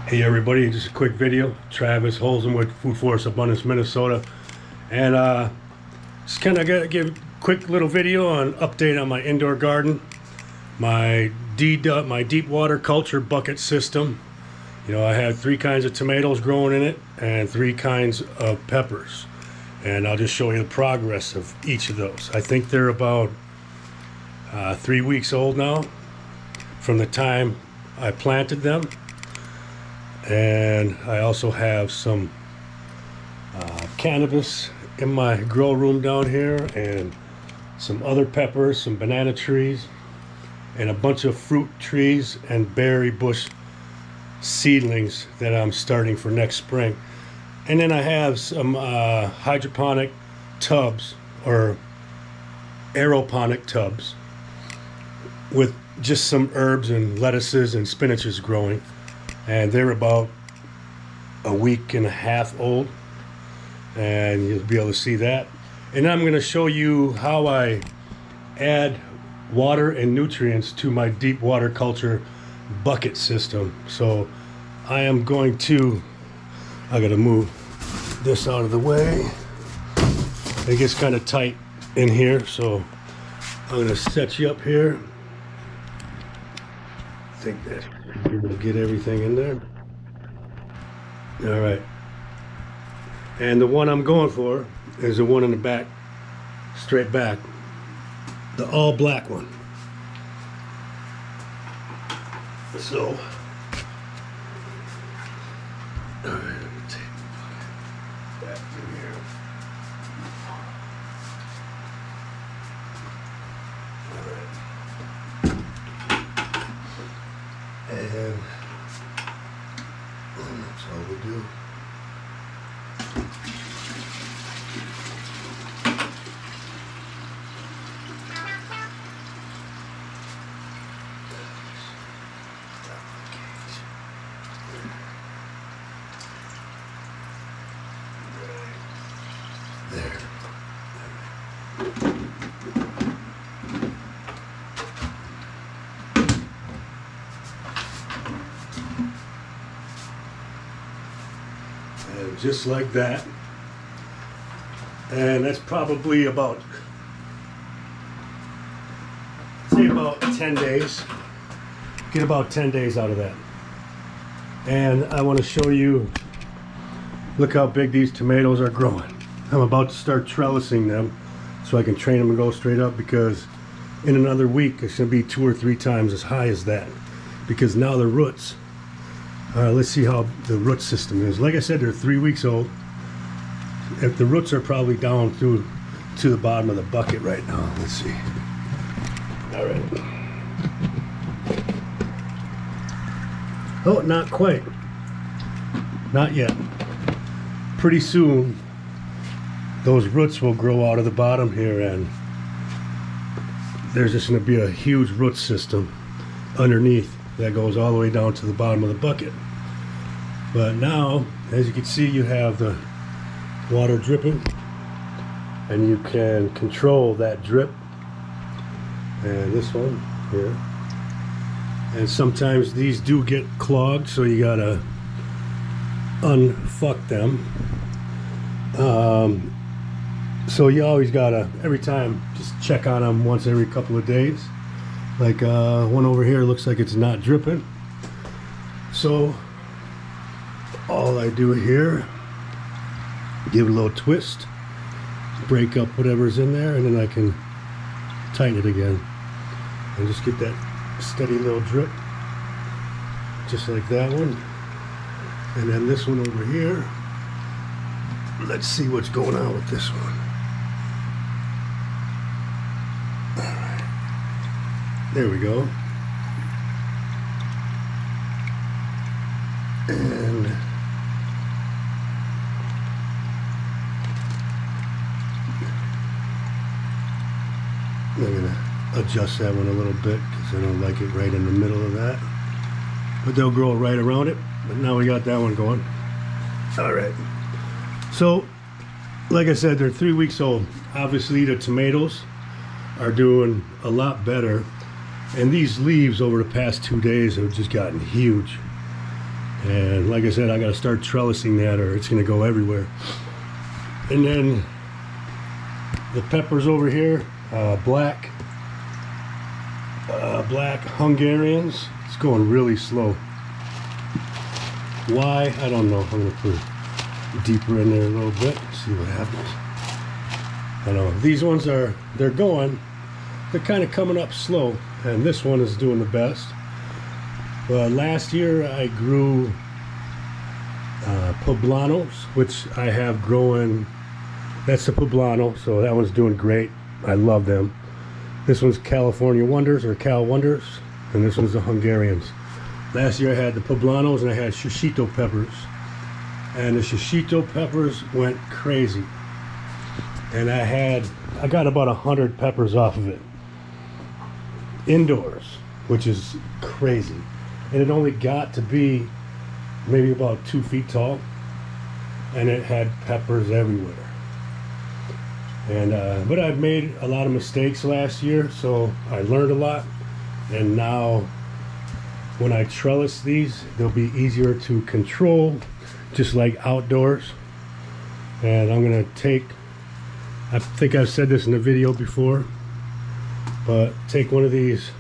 Hey everybody, just a quick video. Travis Holzem with Food Forest Abundance, Minnesota. And just kind of gonna give a quick little video on update on my indoor garden. My deep water culture bucket system. You know, I have 3 kinds of tomatoes growing in it and 3 kinds of peppers. And I'll just show you the progress of each of those. I think they're about 3 weeks old now from the time I planted them. And I also have some cannabis in my grow room down here, and some other peppers, some banana trees, and a bunch of fruit trees and berry bush seedlings that I'm starting for next spring. And then I have some hydroponic tubs or aeroponic tubs with just some herbs and lettuces and spinaches growing. And they're about a week and a half old, and you'll be able to see that. And I'm going to show you how I add water and nutrients to my deep water culture bucket system. So I am going to, I got to move this out of the way. It gets kind of tight in here, so I'm going to set you up here. I think that we'll get everything in there. All right. And the one I'm going for is the one in the back, straight back, the all black one. So, all right, let me take that through here. And that's all we do. There. And just like that. And that's probably about, say about 10 days. Get about 10 days out of that. And I want to show you, look how big these tomatoes are growing. I'm about to start trellising them so I can train them to go straight up, because in another week it's going to be 2 or 3 times as high as that, because now the roots. Let's see how the root system is. Like I said, they're 3 weeks old. If the roots are probably down through to the bottom of the bucket right now. Let's see. All right. Oh, not quite. Not yet. Pretty soon, those roots will grow out of the bottom here, and there's just going to be a huge root system underneath that goes all the way down to the bottom of the bucket. But now, as you can see, you have the water dripping, and you can control that drip. And this one here. And sometimes these do get clogged, so you gotta unfuck them. So you always gotta, every time, just check on them once every couple of days. Like one over here looks like it's not dripping. So all I do here, give it a little twist, break up whatever's in there, and then I can tighten it again. And just get that steady little drip, just like that one. And then this one over here, let's see what's going on with this one. There we go. And I'm gonna adjust that one a little bit because I don't like it right in the middle of that. But they'll grow right around it. But now we got that one going. All right. So, like I said, they're 3 weeks old. Obviously, the tomatoes are doing a lot better. And these leaves over the past 2 days have just gotten huge. And like I said, I got to start trellising that or it's going to go everywhere. And then the peppers over here, black Hungarians. It's going really slow. Why? I don't know. I'm going to put it deeper in there a little bit, see what happens. I know these ones they're kind of coming up slow, and this one is doing the best. But last year I grew poblanos, which I have growing. That's the poblano, so that one's doing great. I love them. This one's California Wonders or Cal Wonders, and this one's the Hungarians. Last year I had the poblanos and I had shishito peppers, and the shishito peppers went crazy. And I got about 100 peppers off of it indoors, which is crazy. And it only got to be maybe about 2 feet tall, and it had peppers everywhere. And but I've made a lot of mistakes last year, so I learned a lot. And now when I trellis these, they'll be easier to control, just like outdoors. And I'm gonna take, I think I've said this in a video before, but take one of these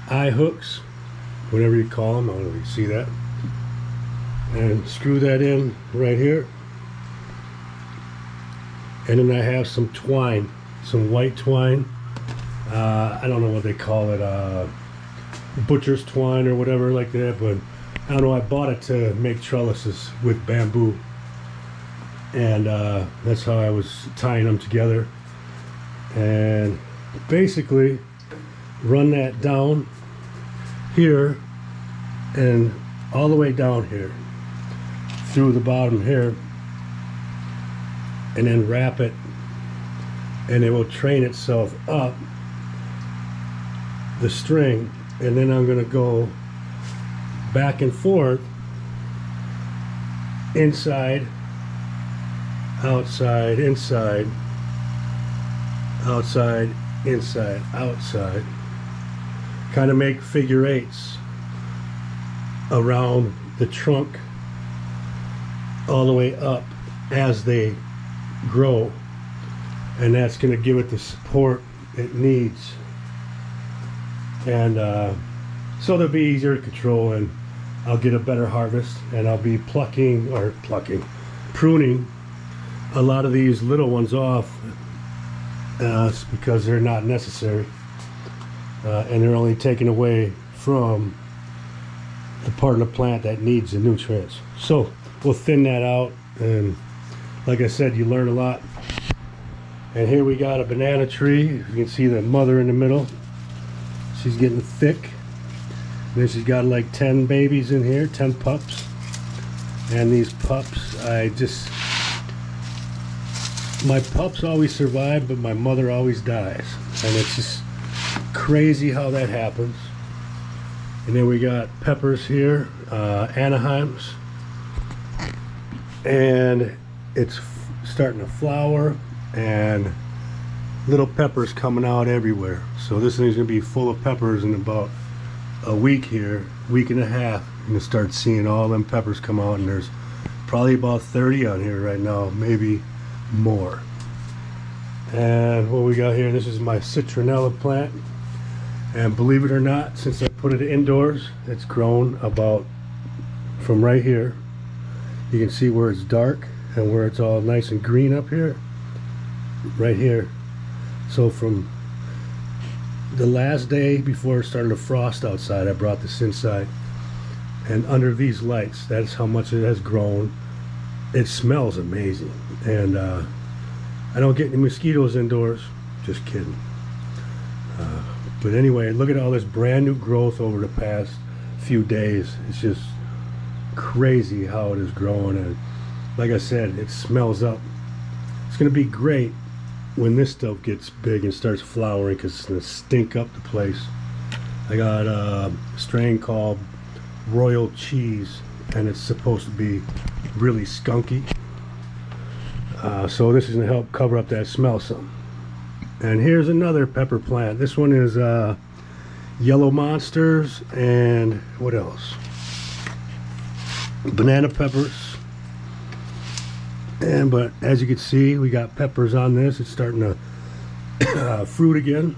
eye hooks, whatever you call them, I don't know if you can see that, and screw that in right here. And then I have some twine, some white twine. I don't know what they call it, butcher's twine or whatever like that, but I don't know, I bought it to make trellises with bamboo. And that's how I was tying them together. And basically run that down here and all the way down here through the bottom here, and then wrap it, and it will train itself up the string. And then I'm going to go back and forth, inside, outside, inside, outside, inside, outside, kind of make figure eights around the trunk all the way up as they grow, and that's going to give it the support it needs. And so they'll be easier to control, and I'll get a better harvest, and I'll be pruning a lot of these little ones off because they're not necessary, and they're only taken away from the part of the plant that needs the nutrients. So we'll thin that out, and like I said, you learn a lot. And here we got a banana tree. You can see the mother in the middle. She's getting thick. And then she's got like 10 babies in here, 10 pups. And these pups, my pups always survive, but my mother always dies. And it's just crazy how that happens. And then we got peppers here, Anaheims. And it's starting to flower, and little peppers coming out everywhere. So this thing's gonna be full of peppers in about a week here, week and a half. You're gonna start seeing all them peppers come out, and there's probably about 30 on here right now, maybe more. And what we got here, this is my citronella plant, and believe it or not, since I put it indoors, it's grown about from right here. You can see where it's dark and where it's all nice and green up here, right here. So from the last day before it started to frost outside, I brought this inside, and under these lights, that's how much it has grown. It smells amazing, and I don't get any mosquitoes indoors, just kidding. But anyway, look at all this brand new growth over the past few days. It's just crazy how it is growing, and like I said, it smells up. It's gonna be great when this stuff gets big and starts flowering, because it's gonna stink up the place. I got a strain called Royal Cheese, and it's supposed to be really skunky, so this is gonna help cover up that smell some. And here's another pepper plant. This one is Yellow Monsters, and what else? banana peppers. And but as you can see, we got peppers on this. It's starting to fruit again.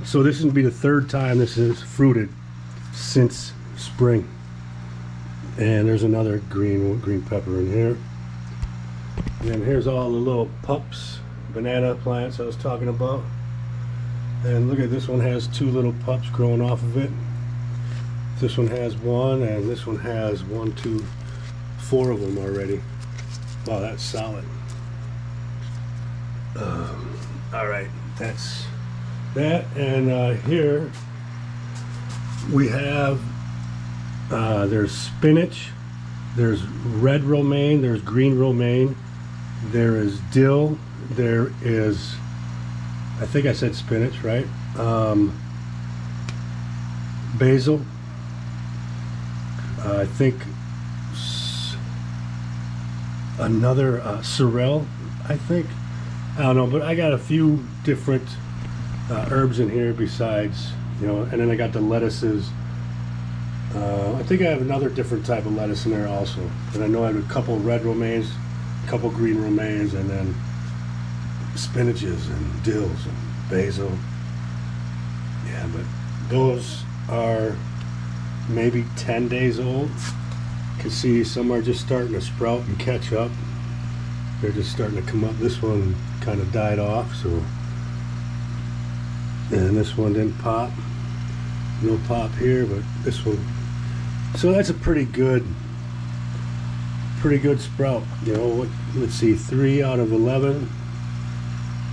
So this is gonna be the third time this is fruited since spring. And there's another green pepper in here. And then here's all the little pups, banana plants I was talking about. And look at this one, has 2 little pups growing off of it. This one has 1, and this one has 1, 2, 4 of them already. Wow, that's solid. All right, that's that. And here we have there's spinach, there's red romaine, there's green romaine, there is dill, there is, I think I said spinach, right? Basil, I think another sorrel, I think. I don't know, but I got a few different herbs in here besides, you know, and then I got the lettuces. I think I have another different type of lettuce in there also. And I know I have a couple red romaines, a couple green romaines, and then spinaches and dills and basil. Yeah, but those are maybe 10 days old. You can see some are just starting to sprout and catch up. They're just starting to come up. This one kind of died off, so, and this one didn't pop. No pop here, but this one. So that's a pretty good sprout. You know, let's see, 3 out of 11,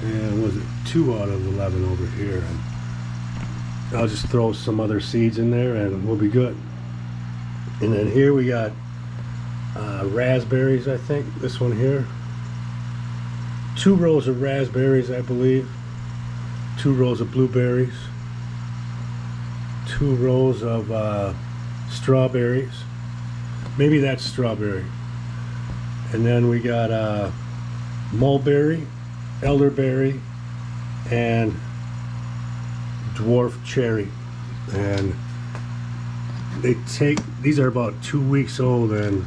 and was it 2 out of 11 over here? And I'll just throw some other seeds in there, and we'll be good. And then here we got raspberries. I think this one here. 2 rows of raspberries, I believe. 2 rows of blueberries. 2 rows of strawberries. Maybe that's strawberry. And then we got mulberry, elderberry, and dwarf cherry. And these are about 2 weeks old, and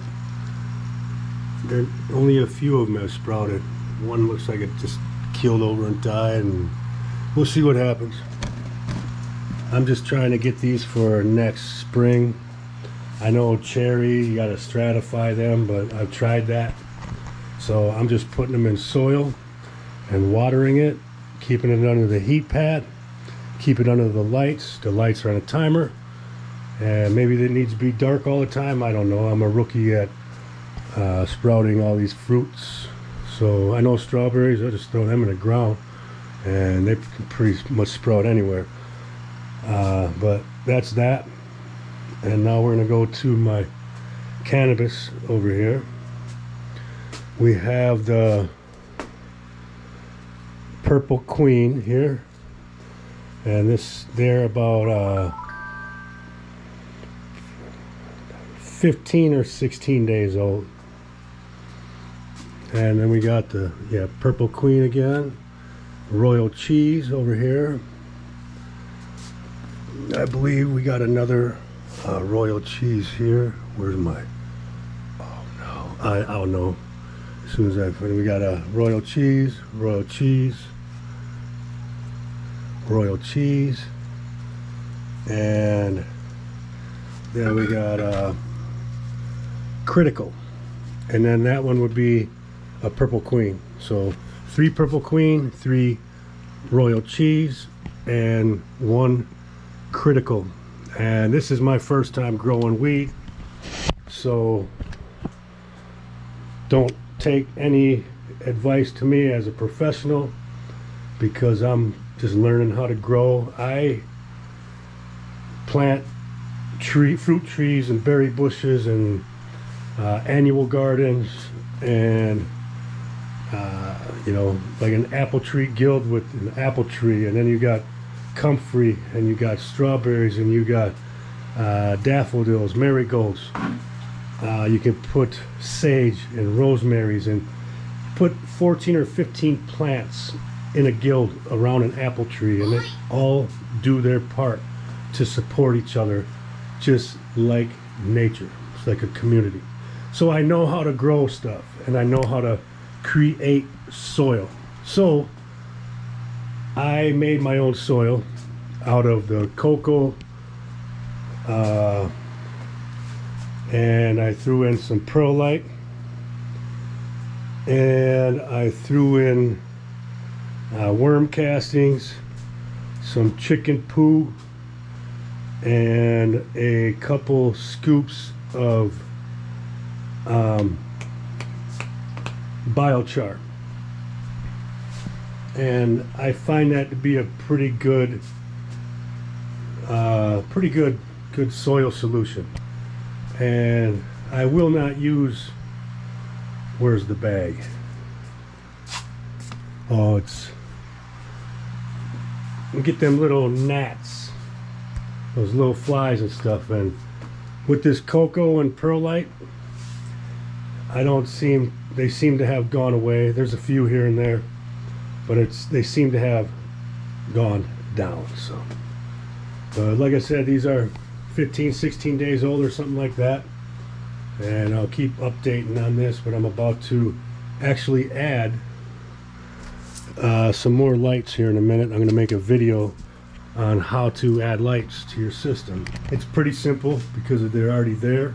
only a few of them have sprouted. One looks like it just keeled over and died, and we'll see what happens. I'm just trying to get these for next spring. I know cherry, you gotta stratify them, but I've tried that. So I'm just putting them in soil and watering it, keeping it under the heat pad, keep it under the lights. The lights are on a timer, and maybe it needs to be dark all the time. I don't know. I'm a rookie at sprouting all these fruits. So I know strawberries, I just throw them in the ground, and they can pretty much sprout anywhere. But that's that. And now we're gonna go to my cannabis over here. We have the Purple Queen here, and they're about 15 or 16 days old. And then we got the Purple Queen again, Royal Cheese over here. I believe we got another Royal Cheese here. Where's my, oh no, I don't know. As soon as I find, we got a Royal Cheese, Royal Cheese, Royal Cheese, and then we got Critical, and then that one would be a Purple Queen. So 3 Purple Queen, 3 Royal Cheese, and 1 Critical. And this is my first time growing weed, so don't take any advice to me as a professional, because I'm just learning how to grow. I plant fruit trees and berry bushes and annual gardens, and you know, like an apple tree guild with an apple tree, and then you got comfrey, and you got strawberries, and you got daffodils, marigolds. You can put sage and rosemaries, and put 14 or 15 plants in a guild around an apple tree, and they all do their part to support each other, just like nature. It's like a community. So I know how to grow stuff, and I know how to create soil. So I made my own soil out of the cocoa, and I threw in some perlite, and I threw in worm castings, some chicken poo, and a couple scoops of biochar. And I find that to be a pretty good soil solution. And I will not use, where's the bag? Oh, it's, get them little gnats, those little flies and stuff. And with this cocoa and perlite, they seem to have gone away. There's a few here and there, but they seem to have gone down. So like I said, these are 15-16 days old or something like that, and I'll keep updating on this. But I'm about to actually add some more lights here in a minute. I'm going to make a video on how to add lights to your system. It's pretty simple because they're already there,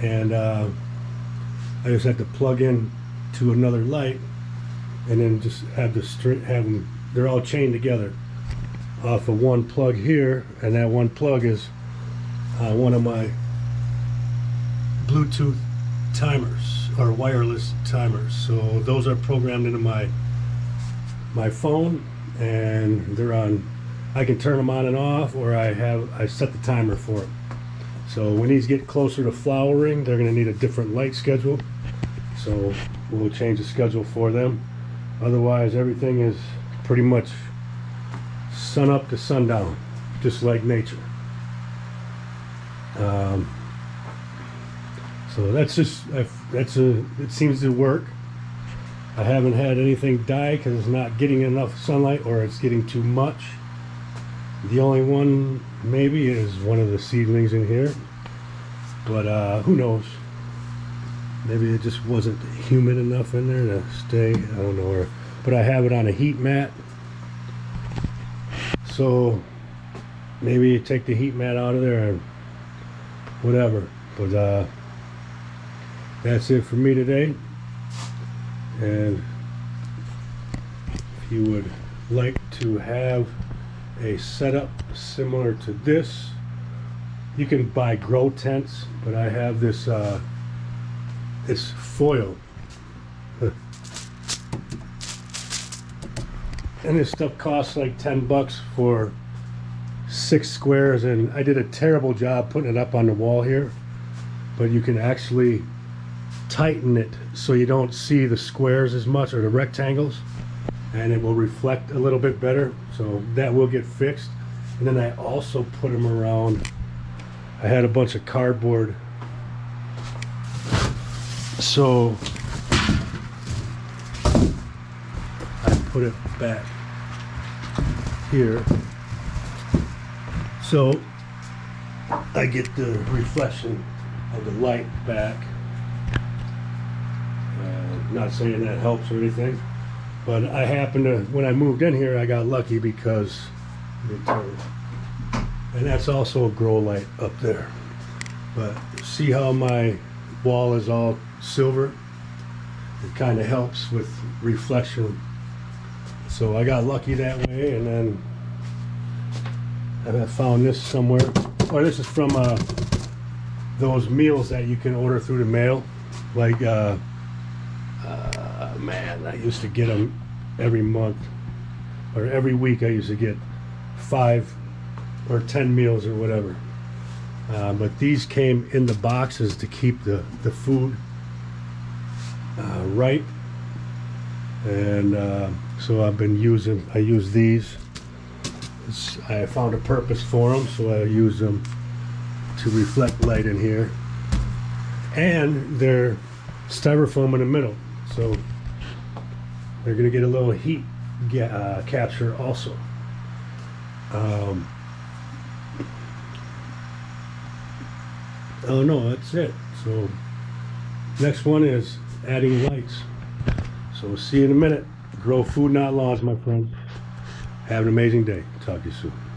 and I just have to plug in to another light, and then just have them. They're all chained together off of one plug here, and that one plug is one of my Bluetooth timers or wireless timers. So those are programmed into my phone, and they're on. I can turn them on and off, or I set the timer for them. So when these get closer to flowering, they're going to need a different light schedule. So we'll change the schedule for them. Otherwise, everything is pretty much sun up to sundown, just like nature. So that's just, it seems to work. I haven't had anything die because it's not getting enough sunlight, or it's getting too much. The only one maybe is one of the seedlings in here, but who knows? Maybe it just wasn't humid enough in there to stay. I don't know. But I have it on a heat mat, so maybe you take the heat mat out of there and whatever. But that's it for me today. And if you would like to have a setup similar to this, you can buy grow tents, but I have this it's foil, and this stuff costs like 10 bucks for 6 squares, and I did a terrible job putting it up on the wall here, but you can actually tighten it so you don't see the squares as much, or the rectangles, and it will reflect a little bit better. So that will get fixed. And then I also put them around. I had a bunch of cardboard, so I put it back here so I get the reflection of the light back. Not saying that helps or anything, but I happened to, when I moved in here, I got lucky because, and that's also a grow light up there. But see how my wall is all silver? It kind of helps with reflection. So I got lucky that way, and then I found this somewhere. Or this is from those meals that you can order through the mail, like man, I used to get them every month or every week. I used to get 5 or 10 meals or whatever, but these came in the boxes to keep the food right, and so I use these. I found a purpose for them, so I use them to reflect light in here, and they're styrofoam in the middle, so they're going to get a little heat capture also. Oh no, that's it. So next one is adding lights. So see you in a minute. Grow food, not lawns, my friend. Have an amazing day. Talk to you soon.